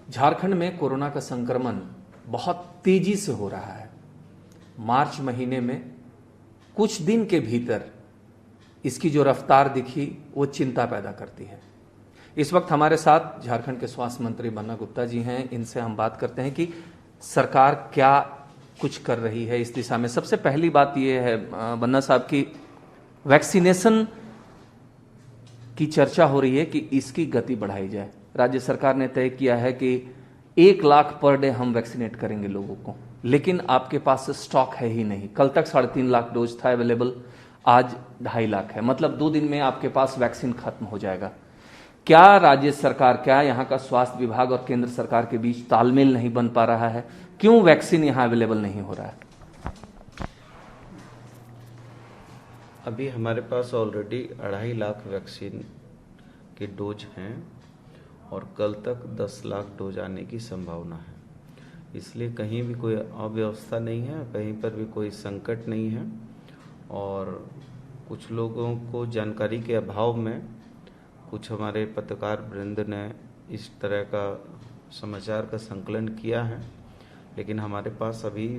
झारखंड में कोरोना का संक्रमण बहुत तेजी से हो रहा है। मार्च महीने में कुछ दिन के भीतर इसकी जो रफ्तार दिखी वो चिंता पैदा करती है। इस वक्त हमारे साथ झारखंड के स्वास्थ्य मंत्री बन्ना गुप्ता जी हैं। इनसे हम बात करते हैं कि सरकार क्या कुछ कर रही है इस दिशा में। सबसे पहली बात ये है बन्ना साहब की वैक्सीनेशन की चर्चा हो रही है कि इसकी गति बढ़ाई जाए। राज्य सरकार ने तय किया है कि 1 लाख पर डे हम वैक्सीनेट करेंगे लोगों को, लेकिन आपके पास स्टॉक है ही नहीं। कल तक 3.5 लाख डोज था अवेलेबल, आज 2.5 लाख है। मतलब 2 दिन में आपके पास वैक्सीन खत्म हो जाएगा। क्या राज्य सरकार, क्या यहाँ का स्वास्थ्य विभाग और केंद्र सरकार के बीच तालमेल नहीं बन पा रहा है? क्यों वैक्सीन यहाँ अवेलेबल नहीं हो रहा है? अभी हमारे पास ऑलरेडी 2.5 लाख वैक्सीन के डोज हैं और कल तक 10 लाख डोज आने की संभावना है। इसलिए कहीं भी कोई अव्यवस्था नहीं है, कहीं पर भी कोई संकट नहीं है। और कुछ लोगों को जानकारी के अभाव में कुछ हमारे पत्रकार वृंद ने इस तरह का समाचार का संकलन किया है, लेकिन हमारे पास अभी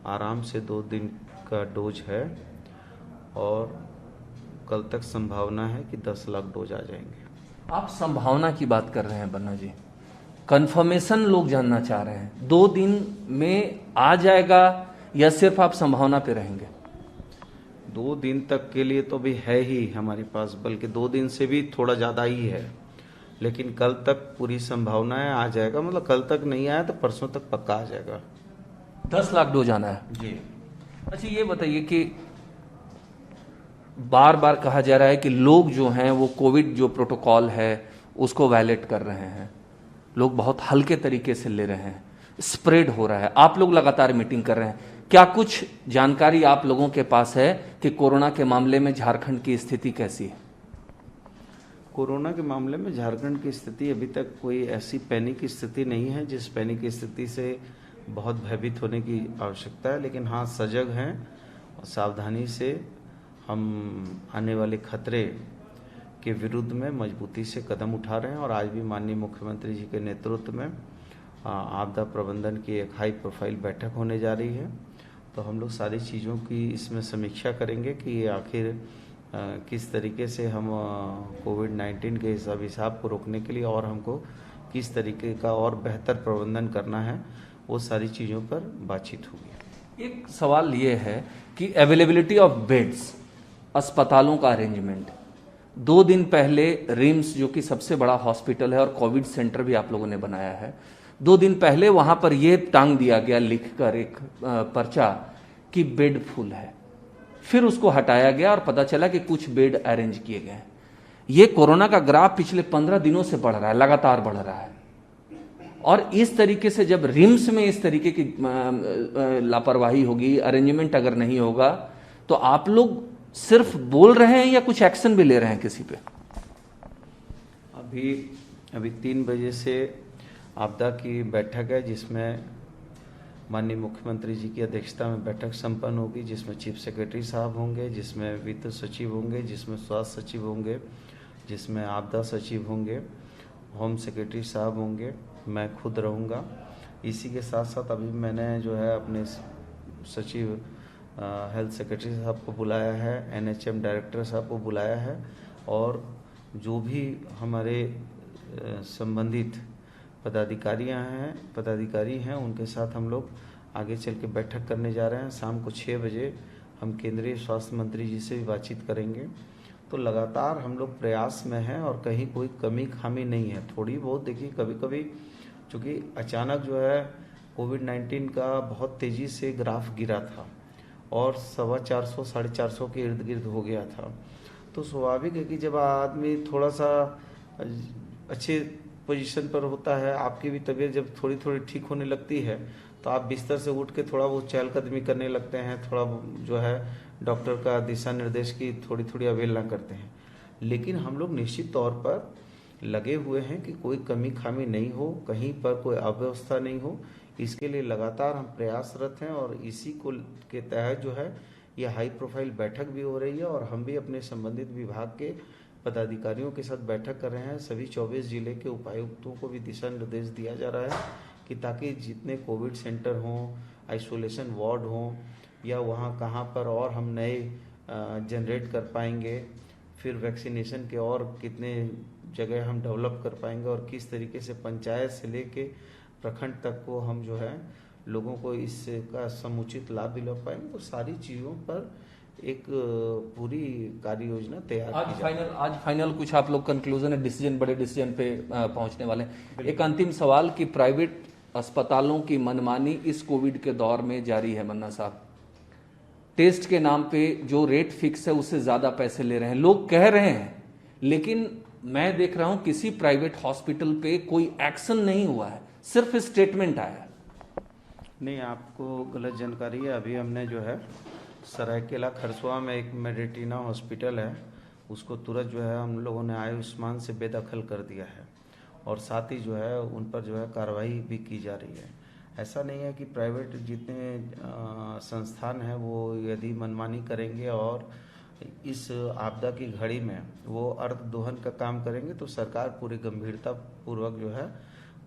आराम से 2 दिन का डोज है और कल तक संभावना है कि 10 लाख डोज आ जाएंगे। आप संभावना की बात कर रहे हैं बन्ना जी, कंफर्मेशन लोग जानना चाह रहे हैं। 2 दिन में आ जाएगा या सिर्फ आप संभावना पे रहेंगे? 2 दिन तक के लिए तो भी है ही हमारे पास, बल्कि 2 दिन से भी थोड़ा ज़्यादा ही है, लेकिन कल तक पूरी संभावना है आ जाएगा। मतलब कल तक नहीं आया तो परसों तक पक्का आ जाएगा। 10 लाख डोज आना है जी। अच्छा, ये बताइए कि बार बार कहा जा रहा है कि लोग जो हैं वो कोविड जो प्रोटोकॉल है उसको वायलेट कर रहे हैं, लोग बहुत हल्के तरीके से ले रहे हैं, स्प्रेड हो रहा है। आप लोग लगातार मीटिंग कर रहे हैं, क्या कुछ जानकारी आप लोगों के पास है कि कोरोना के मामले में झारखंड की स्थिति कैसी है? कोरोना के मामले में झारखंड की स्थिति अभी तक कोई ऐसी पैनिक स्थिति नहीं है जिस पैनिक स्थिति से बहुत भयभीत होने की आवश्यकता है। लेकिन हाँ, सजग हैं और सावधानी से हम आने वाले खतरे के विरुद्ध में मजबूती से कदम उठा रहे हैं। और आज भी माननीय मुख्यमंत्री जी के नेतृत्व में आपदा प्रबंधन की एक हाई प्रोफाइल बैठक होने जा रही है। तो हम लोग सारी चीज़ों की इसमें समीक्षा करेंगे कि आखिर किस तरीके से हम कोविड-19 के इस अभिशाप को रोकने के लिए और हमको किस तरीके का और बेहतर प्रबंधन करना है, वो सारी चीज़ों पर बातचीत होगी। एक सवाल ये है कि अवेलेबिलिटी ऑफ बेड्स, अस्पतालों का अरेंजमेंट। 2 दिन पहले रिम्स, जो कि सबसे बड़ा हॉस्पिटल है और कोविड सेंटर भी आप लोगों ने बनाया है, 2 दिन पहले वहां पर यह टांग दिया गया लिखकर एक पर्चा कि बेड फुल है। फिर उसको हटाया गया और पता चला कि कुछ बेड अरेंज किए गए। ये कोरोना का ग्राफ पिछले 15 दिनों से बढ़ रहा है, लगातार बढ़ रहा है। और इस तरीके से जब रिम्स में इस तरीके की लापरवाही होगी, अरेंजमेंट अगर नहीं होगा, तो आप लोग सिर्फ बोल रहे हैं या कुछ एक्शन भी ले रहे हैं किसी पे? अभी 3 बजे से आपदा की बैठक है, जिसमें माननीय मुख्यमंत्री जी की अध्यक्षता में बैठक संपन्न होगी, जिसमें चीफ सेक्रेटरी साहब होंगे, जिसमें वित्त सचिव होंगे, जिसमें स्वास्थ्य सचिव होंगे, जिसमें आपदा सचिव होंगे, होम सेक्रेटरी साहब होंगे, मैं खुद रहूँगा। इसी के साथ साथ अभी मैंने जो है अपने सचिव हेल्थ सेक्रेटरी साहब को बुलाया है, NHM डायरेक्टर साहब को बुलाया है, और जो भी हमारे संबंधित पदाधिकारी हैं उनके साथ हम लोग आगे चल के बैठक करने जा रहे हैं। शाम को 6 बजे हम केंद्रीय स्वास्थ्य मंत्री जी से भी बातचीत करेंगे। तो लगातार हम लोग प्रयास में हैं और कहीं कोई कमी खामी नहीं है। थोड़ी बहुत देखिए, कभी कभी चूँकि अचानक जो है कोविड-19 का बहुत तेज़ी से ग्राफ गिरा था और 450 450 के इर्द गिर्द हो गया था, तो स्वाभाविक है कि जब आदमी थोड़ा सा अच्छे पोजीशन पर होता है, आपकी भी तबीयत जब थोड़ी थोड़ी ठीक होने लगती है, तो आप बिस्तर से उठ के थोड़ा बहुत चहलकदमी करने लगते हैं, थोड़ा जो है डॉक्टर का दिशा निर्देश की थोड़ी थोड़ी अवहेलना करते हैं। लेकिन हम लोग निश्चित तौर पर लगे हुए हैं कि कोई कमी खामी नहीं हो, कहीं पर कोई अव्यवस्था नहीं हो। इसके लिए लगातार हम प्रयासरत हैं और इसी को के तहत जो है ये हाई प्रोफाइल बैठक भी हो रही है और हम भी अपने संबंधित विभाग के पदाधिकारियों के साथ बैठक कर रहे हैं। सभी 24 जिले के उपायुक्तों को भी दिशा निर्देश दिया जा रहा है कि ताकि जितने कोविड सेंटर हों, आइसोलेशन वार्ड हों, या वहाँ कहाँ पर और हम नए जनरेट कर पाएंगे, फिर वैक्सीनेशन के और कितने जगह हम डेवलप कर पाएंगे, और किस तरीके से पंचायत से लेके प्रखंड तक को हम जो है लोगों को इसका समुचित लाभ दिला पाएंगे। तो सारी चीज़ों पर एक पूरी कार्य योजना तैयार की जाए। आज फाइनल कुछ आप लोग कंक्लूजन है, डिसीजन, बड़े डिसीजन पे पहुंचने वाले हैं। एक अंतिम सवाल कि प्राइवेट अस्पतालों की मनमानी इस कोविड के दौर में जारी है। मन्ना साहब, टेस्ट के नाम पे जो रेट फिक्स है उससे ज्यादा पैसे ले रहे हैं, लोग कह रहे हैं, लेकिन मैं देख रहा हूं किसी प्राइवेट हॉस्पिटल पे कोई एक्शन नहीं हुआ है, सिर्फ स्टेटमेंट आया है। नहीं, आपको गलत जानकारी है। अभी हमने जो है सरायकेला खरसुआ में एक मेडिटिना हॉस्पिटल है, उसको तुरंत जो है हम लोगों ने आयुष्मान से बेदखल कर दिया है, और साथ ही जो है उन पर जो है कार्रवाई भी की जा रही है। ऐसा नहीं है कि प्राइवेट जितने संस्थान हैं वो यदि मनमानी करेंगे और इस आपदा की घड़ी में वो अर्थ दोहन का काम करेंगे तो सरकार पूरी गंभीरता पूर्वक जो है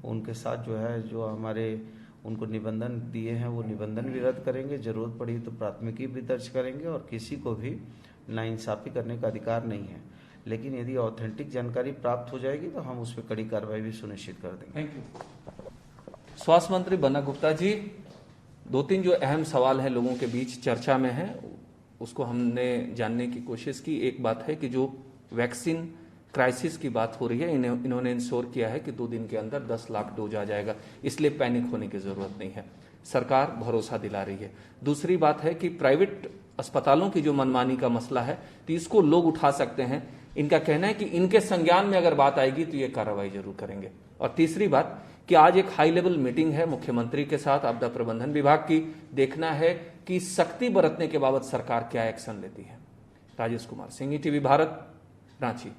उनके साथ जो है जो हमारे उनको निबंधन दिए हैं वो निबंधन भी रद्द करेंगे, जरूरत पड़ी तो प्राथमिकी भी दर्ज करेंगे, और किसी को भी नाइंसाफी करने का अधिकार नहीं है। लेकिन यदि ऑथेंटिक जानकारी प्राप्त हो जाएगी तो हम उस पर कड़ी कार्रवाई भी सुनिश्चित कर देंगे। Thank you. स्वास्थ्य मंत्री बन्ना गुप्ता जी, 2-3 जो अहम सवाल हैं लोगों के बीच चर्चा में है, उसको हमने जानने की कोशिश की। एक बात है कि जो वैक्सीन क्राइसिस की बात हो रही है, इन्होंने इंश्योर किया है कि 2 दिन के अंदर 10 लाख डोज आ जाएगा, इसलिए पैनिक होने की जरूरत नहीं है, सरकार भरोसा दिला रही है। दूसरी बात है कि प्राइवेट अस्पतालों की जो मनमानी का मसला है तो इसको लोग उठा सकते हैं, इनका कहना है कि इनके संज्ञान में अगर बात आएगी तो ये कार्रवाई जरूर करेंगे। और तीसरी बात कि आज एक हाई लेवल मीटिंग है मुख्यमंत्री के साथ आपदा प्रबंधन विभाग की, देखना है कि सख्ती बरतने के बाबत सरकार क्या एक्शन लेती है। राजेश कुमार सिंह, टीवी भारत, रांची।